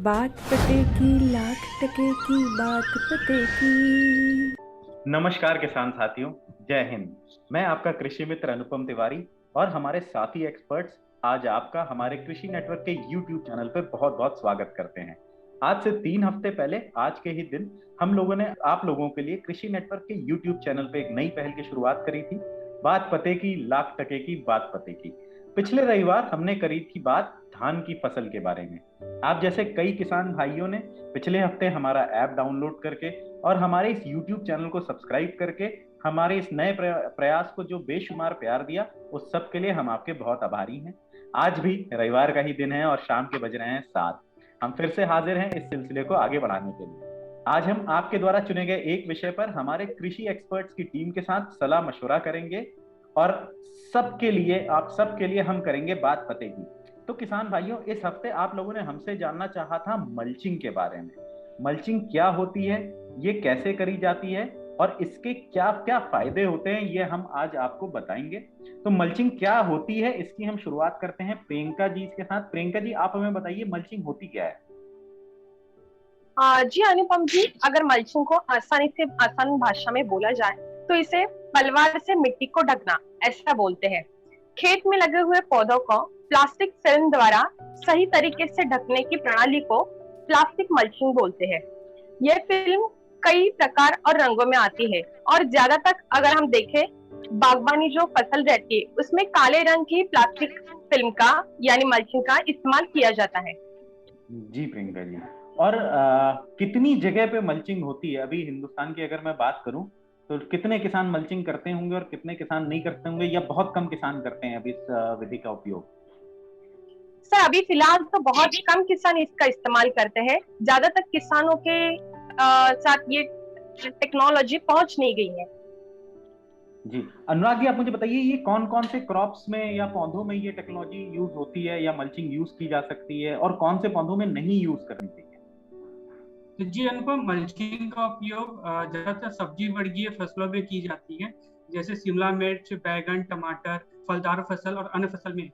बात पते की लाख टके की बात पते की। नमस्कार किसान साथियों, जय हिंद। मैं आपका कृषि मित्र अनुपम तिवारी और हमारे साथी एक्सपर्ट्स आज आपका हमारे कृषि नेटवर्क के YouTube चैनल पर बहुत बहुत स्वागत करते हैं। आज से 3 हफ्ते पहले आज के ही दिन हम लोगों ने आप लोगों के लिए कृषि नेटवर्क के YouTube चैनल पे एक नई पहल की शुरुआत करी थी। बात पते की लाख टके की बात पते की। पिछले रविवार हमने करी थी बात धान की फसल के बारे में। आप जैसे कई किसान भाइयों ने पिछले हफ्ते हमारा ऐप डाउनलोड करके और हमारे इस YouTube चैनल को सब्सक्राइब करके हमारे इस नए प्रयास को जो बेशुमार प्यार दिया, उस सब के लिए हम आपके बहुत आभारी हैं। आज भी रविवार का ही दिन है और शाम के बज रहे हैं 7। हम फिर से हाजिर हैं इस सिलसिले को आगे बढ़ाने के लिए। आज हम आपके द्वारा चुने गए एक विषय पर हमारे कृषि एक्सपर्ट्स की टीम के साथ सलाह मशवरा करेंगे और सबके लिए आप सबके लिए हम करेंगे बात पते की। तो किसान भाइयों, इस हफ्ते आप लोगों ने हमसे जानना चाहा था मल्चिंग के बारे में। मल्चिंग क्या होती है, ये कैसे करी जाती है और इसके क्या क्या फायदे होते हैं, ये हम आज आपको बताएंगे। तो मल्चिंग क्या होती है, इसकी हम शुरुआत करते हैं प्रियंका जी के साथ। प्रियंका जी, आप हमें बताइए मल्चिंग होती क्या है। जी अनुपम जी, अगर मल्चिंग को आसानी से आसान भाषा में बोला जाए तो इसे पलवार से मिट्टी को ढकना ऐसा बोलते हैं। खेत में लगे हुए पौधों को प्लास्टिक फिल्म द्वारा सही तरीके से ढकने की प्रणाली को प्लास्टिक मल्चिंग बोलते हैं। यह फिल्म कई प्रकार और रंगों में आती है और ज्यादातर अगर हम देखें बागवानी जो फसल रहती है उसमें काले रंग की प्लास्टिक फिल्म का यानी मल्चिंग का इस्तेमाल किया जाता है। जी प्रियंका जी, और कितनी जगह पे मल्चिंग होती है अभी हिंदुस्तान की अगर मैं बात करूं तो कितने किसान मल्चिंग करते होंगे और कितने किसान नहीं करते होंगे, या बहुत कम किसान करते हैं अभी इस विधि का उपयोग। सर अभी फिलहाल तो बहुत कम किसान इसका इस्तेमाल करते हैं। ज्यादातर किसानों के साथ ये टेक्नोलॉजी पहुंच नहीं गई है। जी अनुराग जी, आप मुझे बताइए ये कौन कौन से क्रॉप्स में या पौधों में ये टेक्नोलॉजी यूज होती है या मल्चिंग यूज की जा सकती है और कौन से पौधों में नहीं यूज करनी चाहिए। तो जी अनुपम, मल्चिंग का उपयोग ज्यादातर सब्जी वर्गीय फसलों में की जाती है, जैसे शिमला मिर्च, बैगन, टमाटर, फलदार फसल और अन्य फसल में।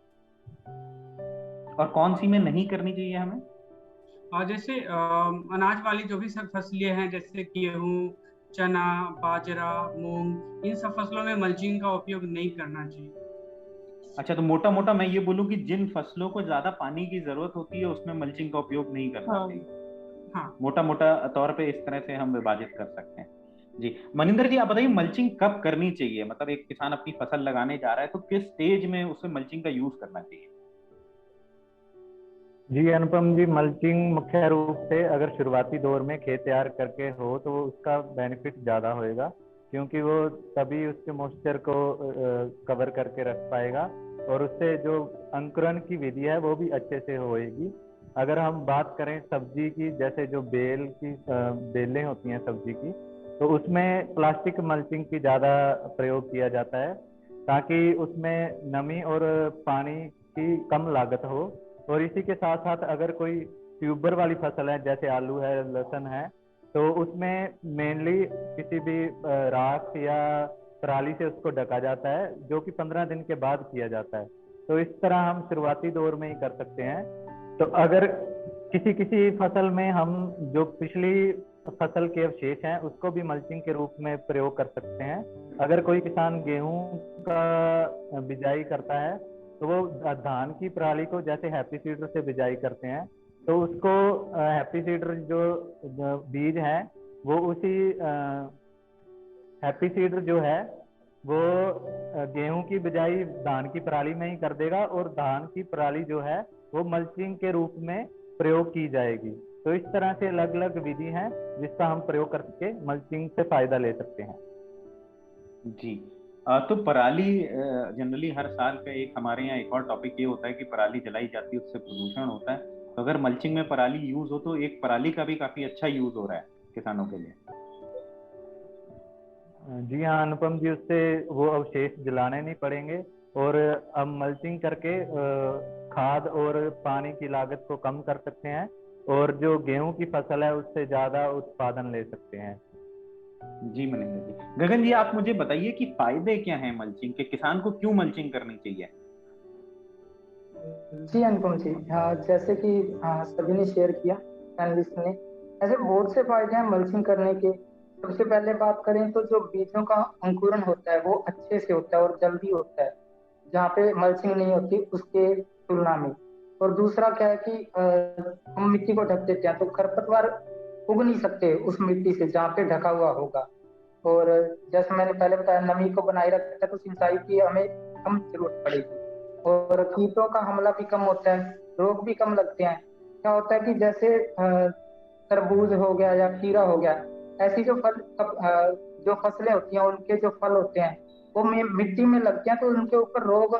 और कौन सी में नहीं करनी चाहिए हमें। जैसे अनाज वाली जो भी सब फसलें हैं, जैसे गेहूं, चना, बाजरा, मूंग, इन सब फसलों में मल्चिंग का उपयोग नहीं करना चाहिए। अच्छा, तो मोटा मोटा मैं ये बोलूं कि जिन फसलों को ज्यादा पानी की जरूरत होती है उसमें मल्चिंग का उपयोग नहीं करना चाहिए। हाँ। मोटा मोटा तौर पे इस तरह से हम विभाजित कर सकते हैं। जी मनिंदर जी, आप बताइए मल्चिंग कब करनी चाहिए, मतलब एक किसान अपनी फसल लगाने जा रहा है तो किस स्टेज में उसे मल्चिंग का यूज करना चाहिए। जी अनुपम जी, मल्चिंग मुख्य रूप से अगर शुरुआती दौर में खेत तैयार करके हो तो उसका बेनिफिट ज़्यादा होएगा, क्योंकि वो तभी उसके मॉइस्चर को कवर करके रख पाएगा और उससे जो अंकुरण की विधि है वो भी अच्छे से होएगी। अगर हम बात करें सब्जी की, जैसे जो बेलें होती हैं सब्जी की, तो उसमें प्लास्टिक मल्चिंग की ज़्यादा प्रयोग किया जाता है ताकि उसमें नमी और पानी की कम लागत हो। और इसी के साथ साथ अगर कोई ट्यूबर वाली फसल है जैसे आलू है, लहसुन है, तो उसमें मेनली किसी भी राख या पराली से उसको ढका जाता है, जो कि 15 दिन के बाद किया जाता है। तो इस तरह हम शुरुआती दौर में ही कर सकते हैं। तो अगर किसी किसी फसल में हम जो पिछली फसल के अवशेष हैं उसको भी मल्चिंग के रूप में प्रयोग कर सकते हैं। अगर कोई किसान गेहूं का बिजाई करता है तो वो धान की पराली को जैसे हैप्पी सीडर से बिजाई करते हैं, तो उसको हैप्पी सीडर जो बीज है वो उसी हैप्पी सीडर जो है वो गेहूं की बिजाई धान की पराली में ही कर देगा और धान की पराली जो है वो मल्चिंग के रूप में प्रयोग की जाएगी। तो इस तरह से अलग अलग विधि है जिसका हम प्रयोग करके मल्चिंग से फायदा ले सकते हैं। जी तो पराली जनरली हर साल का एक हमारे यहाँ एक और टॉपिक ये होता है कि पराली जलाई जाती है, उससे प्रदूषण होता है। तो अगर मल्चिंग में पराली यूज हो तो एक पराली का भी काफी अच्छा यूज हो रहा है किसानों के लिए। जी हाँ अनुपम जी, उससे वो अवशेष जलाने नहीं पड़ेंगे और अब मल्चिंग करके खाद और पानी की लागत को कम कर सकते हैं और जो गेहूं की फसल है उससे ज्यादा उत्पादन ले सकते हैं। जी मनिंदर जी। गगन जी, आप मुझे बताइए कि फायदे क्या हैं मल्चिंग के, किसान को क्यों मल्चिंग करनी चाहिए। जी अनुपम जी, जैसे कि सभी ने शेयर किया पैनलिस्ट ने। ऐसे बहुत से फायदे हैं मल्चिंग करने के। सबसे पहले बात करें तो जो बीजों का अंकुरण होता है वो अच्छे से होता है और जल्दी होता है, जहाँ पे मल्चिंग नहीं होती उसके तुलना में। और दूसरा क्या है कि हम मिट्टी को ढक देते हैं तो खरपतवार उग नहीं सकते उस मिट्टी से जहाँ पे ढका हुआ होगा। और जैसे मैंने पहले बताया, नमी को बनाए रखता है तो सिंचाई की हमें कम जरूरत पड़ेगी। और कीटों का हमला भी कम होता है, रोग भी कम लगते हैं। क्या होता है कि जैसे तरबूज हो गया या खीरा हो गया, ऐसी जो फसलें होती हैं उनके जो फल होते हैं वो मिट्टी में लगते हैं तो उनके ऊपर रोग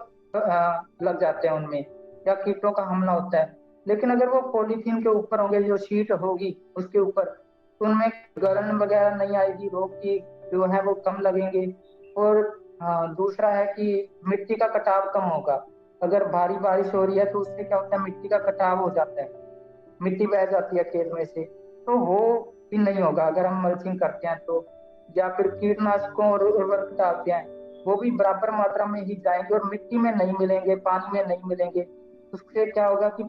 लग जाते हैं उनमें, या कीटों का हमला होता है। लेकिन अगर वो पॉलीथीन के ऊपर होंगे, जो शीट होगी उसके ऊपर, तो उनमें गलन वगैरह नहीं आएगी, रोग की जो है वो कम लगेंगे। और दूसरा है कि मिट्टी का कटाव कम होगा। अगर भारी बारिश हो रही है तो उससे क्या होता है, मिट्टी का कटाव हो जाता है, मिट्टी बह जाती है खेत में से, तो वो भी नहीं होगा अगर हम मल्चिंग करते हैं तो। या फिर कीटनाशकों और उर्वरक डालते हैं, वो भी बराबर मात्रा में ही जाएंगे और मिट्टी में नहीं मिलेंगे, पानी में नहीं मिलेंगे। उससे क्या होगा कि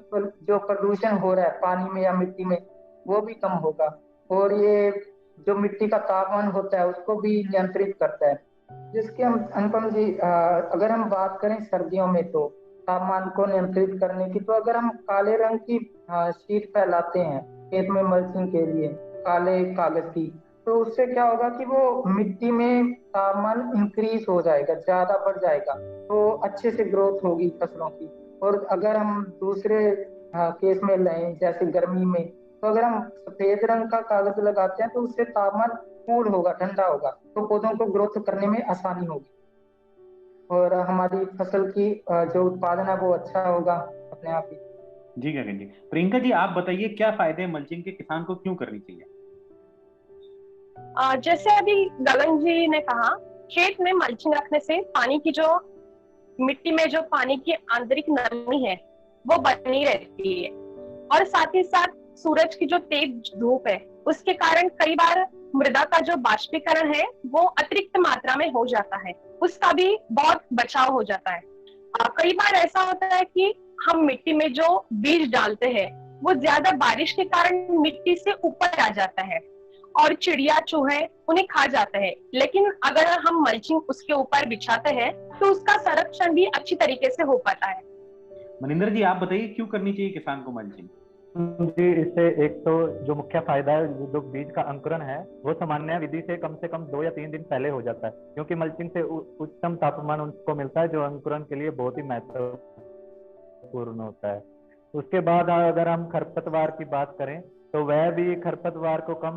जो प्रदूषण हो रहा है पानी में या मिट्टी में वो भी कम होगा। और ये जो मिट्टी का तापमान होता है उसको भी नियंत्रित करता है। जिसके हम अनुपम जी, अगर हम बात करें सर्दियों में तो तापमान को नियंत्रित करने की, तो अगर हम काले रंग की शीट फैलाते हैं खेत में मल्चिंग के लिए, काले कागज की, तो उससे क्या होगा कि वो मिट्टी में तापमान इंक्रीज हो जाएगा, ज्यादा बढ़ जाएगा, तो अच्छे से ग्रोथ होगी फसलों की। और अगर हम दूसरे केस में लें जैसे गर्मी में, तो अगर हम सफेद रंग का कागज लगाते हैं तो उससे तापमान कूल होगा, ठंडा होगा, तो पौधों को ग्रोथ करने में आसानी होगी और हमारी फसल की जो उत्पादन है वो अच्छा होगा अपने आप ही। जी गगन जी। प्रियंका जी आप बताइए, क्या फायदे मल्चिंग के किसान को क्यों करनी चाहिए? जैसे अभी गगन जी ने कहा, खेत में मल्चिंग रखने से पानी की जो मिट्टी में जो पानी की आंतरिक नमी है वो बनी रहती है, और साथ ही साथ सूरज की जो तेज धूप है उसके कारण कई बार मृदा का जो बाष्पीकरण है वो अतिरिक्त मात्रा में हो जाता है, उसका भी बहुत बचाव हो जाता है। कई बार ऐसा होता है कि हम मिट्टी में जो बीज डालते हैं वो ज्यादा बारिश के कारण मिट्टी से ऊपर आ जाता है और चिड़िया चूहे उन्हें खा जाते हैं। लेकिन अगर हम मल्चिंग उसके ऊपर बिछाते हैं तो उसका संरक्षण भी अच्छी तरीके से हो पाता है। मनिंदर जी आप बताइए, क्यों करनी चाहिए किसान को मल्चिंग? जी, इससे एक तो जो मुख्य फायदा है, जो बीज का अंकुरण है वो सामान्य विधि से कम 2 या 3 दिन पहले हो जाता है, क्योंकि मल्चिंग से उच्चतम तापमान उनको मिलता है जो अंकुरण के लिए बहुत ही महत्वपूर्ण होता है। उसके बाद अगर हम खरपतवार की बात करें तो वह भी, खरपतवार को कम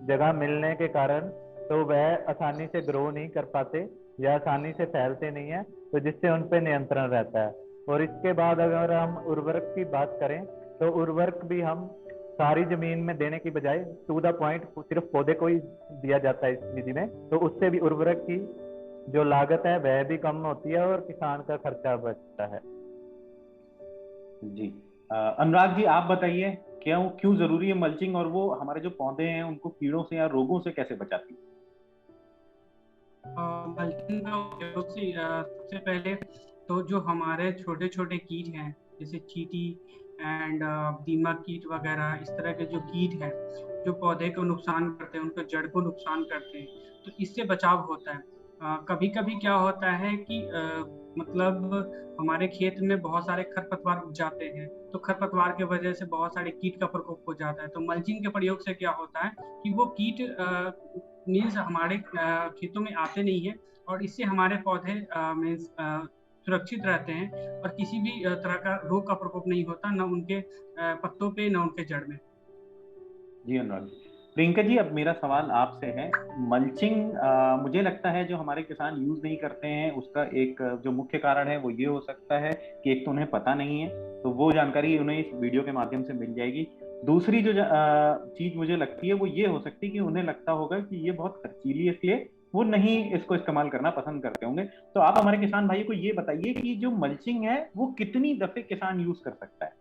जगह मिलने के कारण तो वह आसानी से ग्रो नहीं कर पाते या आसानी से फैलते नहीं है, तो जिससे उन पर नियंत्रण रहता है। और इसके बाद अगर हम उर्वरक की बात करें तो उर्वरक भी हम सारी जमीन में देने की बजाय टू द पॉइंट सिर्फ पौधे को ही दिया जाता है इस विधि में, तो उससे भी उर्वरक की जो लागत है वह भी कम होती है और किसान का खर्चा बचता है। जी अनुराग जी आप बताइए, क्यों जरूरी है मल्चिंग, और वो हमारे जो पौधे हैं उनको कीड़ों से या रोगों से कैसे बचाती है? मल्चिंग का उपयोग से सबसे पहले तो जो हमारे छोटे छोटे कीट हैं जैसे चींटी एंड दीमक कीट वगैरह, इस तरह के जो कीट हैं जो पौधे को नुकसान करते हैं, उनके जड़ को नुकसान करते हैं, तो इससे बचाव होता है। कभी कभी क्या होता है कि मतलब हमारे खेत में बहुत सारे खरपतवार उग जाते हैं, तो खरपतवार के वजह से बहुत सारे कीट का प्रकोप हो जाता है। तो मल्चिंग के प्रयोग से क्या होता है कि वो कीट मीन्स हमारे खेतों में आते नहीं है, और इससे हमारे पौधे मीन्स सुरक्षित रहते हैं और किसी भी तरह का रोग का प्रकोप नहीं होता, न उनके पत्तों पे न उनके जड़ में। जी अनुराग। प्रियंका जी अब मेरा सवाल आपसे है, मल्चिंग मुझे लगता है जो हमारे किसान यूज नहीं करते हैं उसका एक जो मुख्य कारण है वो ये हो सकता है कि एक तो उन्हें पता नहीं है, तो वो जानकारी उन्हें इस वीडियो के माध्यम से मिल जाएगी। दूसरी जो चीज मुझे लगती है वो ये हो सकती है कि उन्हें लगता होगा कि ये बहुत खर्चीली है, इसलिए वो नहीं इसको इस्तेमाल करना पसंद करते होंगे। तो आप हमारे किसान भाई को ये बताइए कि जो मल्चिंग है वो कितनी दफे किसान यूज कर सकता है?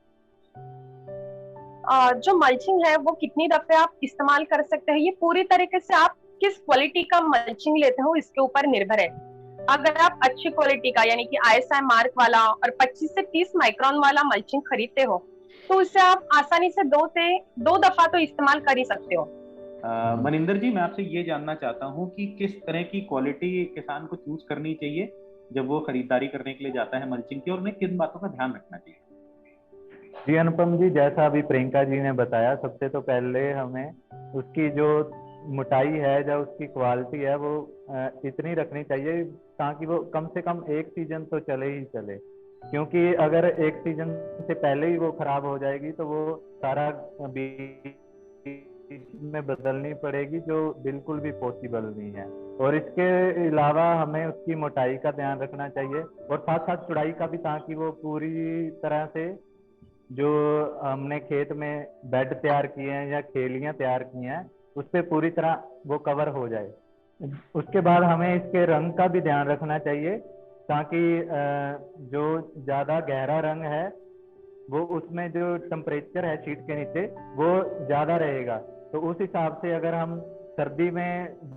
जो मल्चिंग है वो कितनी दफे आप इस्तेमाल कर सकते हैं, ये पूरी तरीके से आप किस क्वालिटी का मल्चिंग लेते हो इसके ऊपर निर्भर है। अगर आप अच्छी क्वालिटी का यानी कि ISI मार्क वाला और 25 से 30 माइक्रोन वाला मल्चिंग खरीदते हो तो उससे आप आसानी से 2 दफा तो इस्तेमाल कर ही सकते हो। मनिंदर जी, मैं आपसे ये जानना चाहता हूँ कि किस तरह की क्वालिटी किसान को चूज करनी चाहिए जब वो खरीदारी करने के लिए जाता है मल्चिंग की, और उन्हें किन बातों का ध्यान रखना चाहिए? जी अनुपम जी, जैसा अभी प्रियंका जी ने बताया, सबसे तो पहले हमें उसकी जो मोटाई है या उसकी क्वालिटी है वो इतनी रखनी चाहिए ताकि वो कम से कम एक सीजन तो चले ही चले। क्योंकि अगर एक सीजन से पहले ही वो खराब हो जाएगी तो वो सारा बीज में बदलनी पड़ेगी, जो बिल्कुल भी पॉसिबल नहीं है। और इसके अलावा हमें उसकी मोटाई का ध्यान रखना चाहिए और साथ साथ चौड़ाई का भी, ताकि वो पूरी तरह से जो हमने खेत में बेड तैयार किए हैं या खेलियां तैयार की हैं उस पर पूरी तरह वो कवर हो जाए। उसके बाद हमें इसके रंग का भी ध्यान रखना चाहिए, ताकि जो ज़्यादा गहरा रंग है वो उसमें जो टेम्परेचर है शीट के नीचे वो ज़्यादा रहेगा। तो उस हिसाब से अगर हम सर्दी में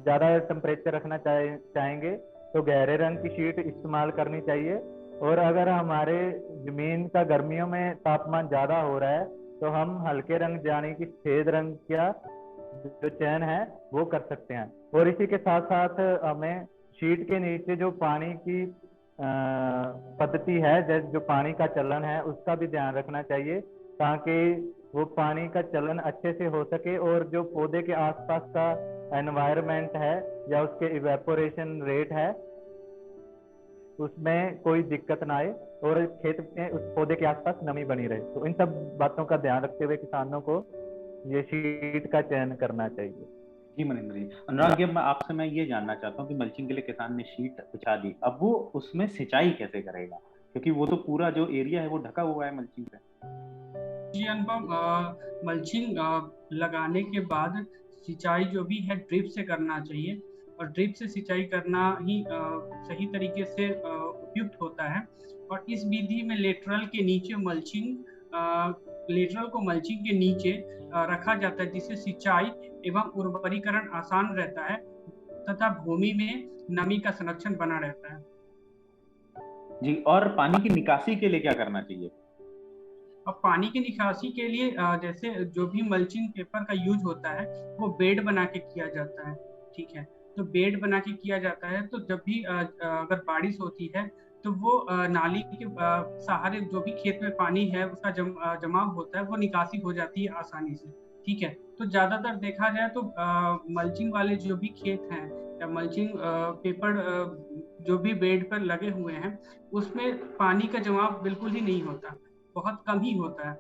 ज़्यादा टेम्परेचर रखना चाहेंगे तो गहरे रंग की शीट इस्तेमाल करनी चाहिए। और अगर हमारे जमीन का गर्मियों में तापमान ज़्यादा हो रहा है तो हम हल्के रंग यानी कि सफेद रंग का जो चयन है वो कर सकते हैं। और इसी के साथ साथ हमें शीट के नीचे जो पानी की पद्धति है, जैसे जो पानी का चलन है, उसका भी ध्यान रखना चाहिए ताकि वो पानी का चलन अच्छे से हो सके और जो पौधे के आसपास का एनवायरनमेंट है या उसके इवेपोरेशन रेट है उसमें कोई दिक्कत ना आए और खेत में उस पौधे के आसपास नमी बनी रहे। तो इन सब बातों का ध्यान रखते हुए किसानों को ये शीट का चयन करना चाहिए। जी मनिंदर जी। अनुराग जी, आपसे मैं ये जानना चाहता हूँ कि मल्चिंग के लिए किसान ने शीट बिछा दी, अब वो उसमें सिंचाई कैसे करेगा, क्योंकि वो तो पूरा जो एरिया है वो ढका हुआ है मल्चिंग से। जी अनुपम, मल्चिंग लगाने के बाद सिंचाई जो भी है ड्रिप से करना चाहिए और ड्रिप से सिंचाई करना ही सही तरीके से उपयुक्त होता है। और इस विधि में लेटरल के नीचे लेटरल को मल्चिंग के नीचे रखा जाता है, जिससे सिंचाई एवं उर्वरीकरण आसान रहता है तथा भूमि में नमी का संरक्षण बना रहता है। जी, और पानी की निकासी के लिए क्या करना चाहिए? अब पानी की निकासी के लिए जैसे जो भी मल्चिंग पेपर का यूज होता है वो बेड बना के किया जाता है, ठीक है। तो बेड बना के किया जाता है तो जब भी अगर बारिश होती है तो वो नाली के सहारे जो भी खेत में पानी है उसका जमाव होता है, वो निकासी हो जाती है आसानी से, ठीक है। तो ज्यादातर देखा जाए तो मल्चिंग वाले जो भी खेत हैं या मल्चिंग पेपर जो भी बेड पर लगे हुए हैं उसमें पानी का जमाव बिल्कुल ही नहीं होता, बहुत कम ही होता है।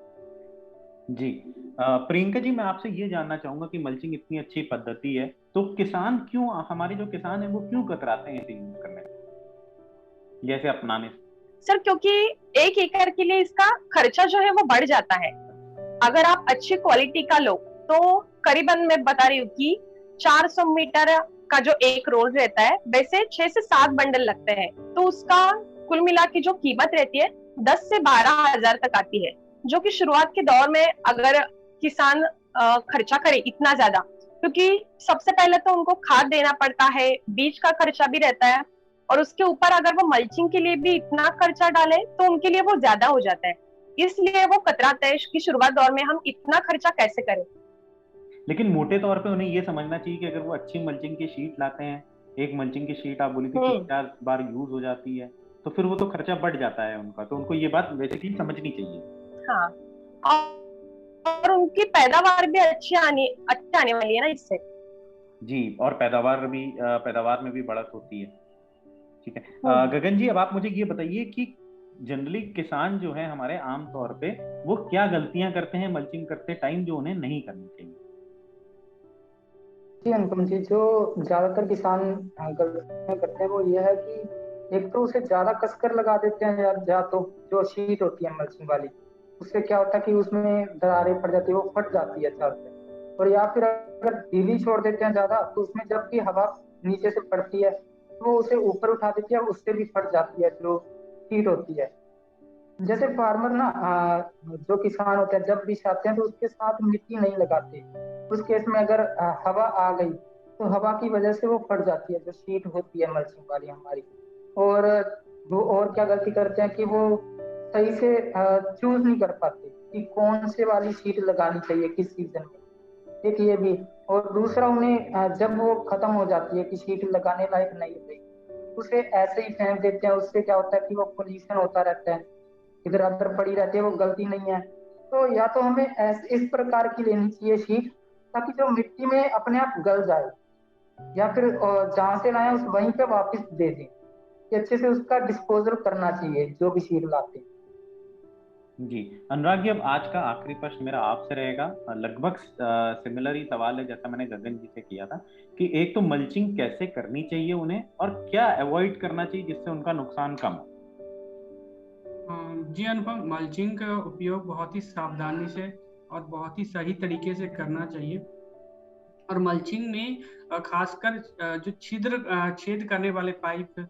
जी, प्रियंका जी, मैं आपसे ये जानना चाहूंगा कि मल्चिंग इतनी अच्छी पद्धति है तो किसान क्यों, हमारे जो किसान है वो क्यों कतराते हैं इसे यूज करने से, जैसे अपनाने से? सर, क्योंकि 1 एकड़ के लिए इसका खर्चा जो है वो बढ़ जाता है। अगर आप अच्छी क्वालिटी का लो तो करीबन मैं बता रही हूँ कि 400 मीटर का जो एक रोल रहता है वैसे 6 से 7 बंडल लगते हैं, तो उसका कुल मिला की जो कीमत रहती है 10 से 12 हजार तक आती है, जो कि शुरुआत के दौर में अगर किसान खर्चा करे इतना ज्यादा, क्योंकि सबसे पहले तो उनको खाद देना पड़ता है, बीज का खर्चा भी रहता है और उसके ऊपर अगर वो मल्चिंग के लिए भी इतना खर्चा डाले तो उनके लिए वो ज्यादा हो जाता है, इसलिए वो कतराते हैं कि शुरुआत दौर में हम इतना खर्चा कैसे करें। लेकिन मोटे तौर पे उन्हें ये समझना चाहिए कि अगर वो अच्छी मल्चिंग की शीट लाते हैं, एक मल्चिंग की शीट आप बोली थी कि 4 बार यूज हो जाती है, तो फिर वो तो खर्चा बढ़ जाता है उनका, तो उनको ये बात बेसिकली समझनी चाहिए। हाँ, और उनकी पैदावार भी अच्छी आने वाली है ना इससे। जी, और पैदावार में भी बढ़त होती है, ठीक है। गगन जी, अब आप मुझे ये बताइए कि जनरली किसान जो है हमारे आम तौर पे वो क्या गलतियां करते हैं मल्चिंग करते टाइम जो उन्हें नहीं करनी चाहिए? जी अनुपम जी, जो ज्यादातर किसान गलतियां करते हैं वो ये है कि एक तो उसे ज्यादा कसकर लगा देते हैं यार, या तो जो शीट होती है मल्चिंग वाली उससे क्या होता है कि उसमें दरारें पड़ जाती है, वो फट जाती है चारों से। और या फिर अगर ढीली छोड़ देते हैं ज्यादा तो उसमें जब भी हवा नीचे से पड़ती है तो वो उसे ऊपर उठा देती है, उससे भी फट जाती है जो शीट होती है। जैसे फार्मर ना जो किसान होते हैं जब बिछाते हैं तो उसके साथ मिट्टी नहीं लगाते। उस केस में अगर हवा आ गई तो हवा की वजह से वो फट जाती है जो शीट होती है मल्चिंग वाली हमारी। और वो और क्या गलती करते हैं कि वो सही से चूज नहीं कर पाते, कि कौन से वाली सीड लगानी चाहिए किस सीजन में, एक ये भी। और दूसरा उन्हें जब वो खत्म हो जाती है कि सीड लगाने लायक नहीं रही, उसे ऐसे ही फेंक देते हैं। उससे क्या होता है कि वो पोल्यूशन होता रहता है, इधर उधर पड़ी रहती है, वो गलती नहीं है। तो या तो हमें इस प्रकार की लेनी चाहिए सीड ताकि जो मिट्टी में अपने आप गल जाए, या फिर जहाँ से लाए उस वहीं पे वापस दे दें, कि अच्छे से उसका डिस्पोजल करना चाहिए जो भी सीड लाते हैं। जी अनुराग जी, अब आज का आखिरी प्रश्न मेरा आपसे रहेगा। लगभग सिमिलर ही सवाल है जैसा मैंने गगन जी से किया था, कि एक तो मल्चिंग कैसे करनी चाहिए उन्हें, और क्या अवॉइड करना चाहिए जिससे उनका नुकसान कम हो। जी अनुपम, मल्चिंग का उपयोग बहुत ही सावधानी से और बहुत ही सही तरीके से करना चाहिए। और मल्चिंग में खासकर जो छेद करने वाले पाइप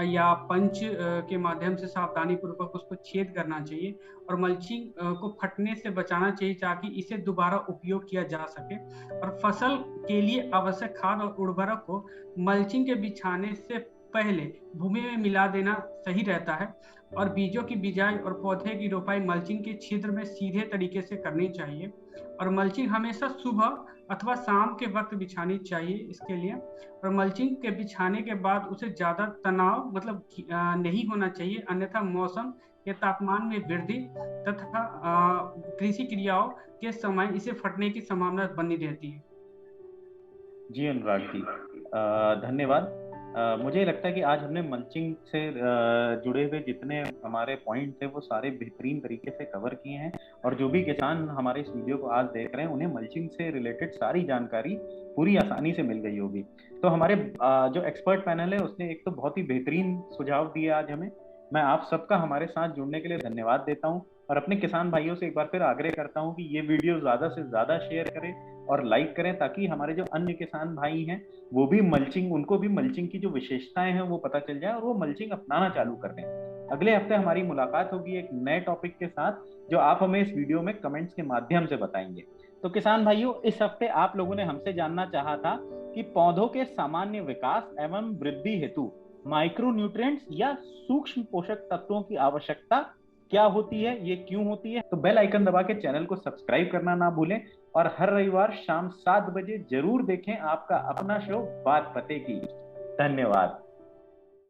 या पंच के माध्यम से सावधानी पूर्वक उसको छेद करना चाहिए, और मल्चिंग को फटने से बचाना चाहिए ताकि इसे दोबारा उपयोग किया जा सके। और फसल के लिए आवश्यक खाद और उर्वरक को मल्चिंग के बिछाने से पहले भूमि में मिला देना सही रहता है। और बीजों की बिजाई और पौधे की रोपाई मल्चिंग के क्षेत्र में सीधे तरीके से करनी चाहिए। और मल्चिंग हमेशा सुबह अथवा शाम के वक्त बिछानी चाहिए इसके लिए। और मल्चिंग के बिछाने के बाद उसे ज्यादा तनाव मतलब नहीं होना चाहिए, अन्यथा मौसम के तापमान में वृद्धि तथा कृषि क्रियाओं के समय इसे फटने की संभावना बनी रहती है। जी अनुराग जी, धन्यवाद। मुझे लगता है कि आज हमने मल्चिंग से जुड़े हुए जितने हमारे पॉइंट थे वो सारे बेहतरीन तरीके से कवर किए हैं, और जो भी किसान हमारे इस वीडियो को आज देख रहे हैं उन्हें मल्चिंग से रिलेटेड सारी जानकारी पूरी आसानी से मिल गई होगी। तो हमारे जो एक्सपर्ट पैनल है उसने एक तो बहुत ही बेहतरीन सुझाव दिए आज हमें। मैं आप सबका हमारे साथ जुड़ने के लिए धन्यवाद देता हूँ, और अपने किसान भाइयों से एक बार फिर आग्रह करता हूँ कि ये वीडियो ज़्यादा से ज़्यादा शेयर करें और लाइक करें, ताकि हमारे जो अन्य किसान भाई हैं वो भी उनको भी मल्चिंग की जो विशेषताएं हैं वो पता चल जाए और वो मल्चिंग अपनाना चालू कर दें। अगले हफ्ते हमारी मुलाकात होगी एक नए टॉपिक के साथ, जो आप हमें इस वीडियो में कमेंट्स के माध्यम से बताएंगे। तो किसान भाइयों, इस हफ्ते आप लोगों ने हमसे जानना चाहा था कि पौधों के सामान्य विकास एवं वृद्धि हेतु माइक्रो न्यूट्रिएंट्स या सूक्ष्म पोषक तत्वों की आवश्यकता क्या होती है, ये क्यों होती है। तो बेल आइकन दबा के चैनल को सब्सक्राइब करना ना भूलें, और हर रविवार शाम 7 बजे जरूर देखें आपका अपना शो बात पते की। धन्यवाद।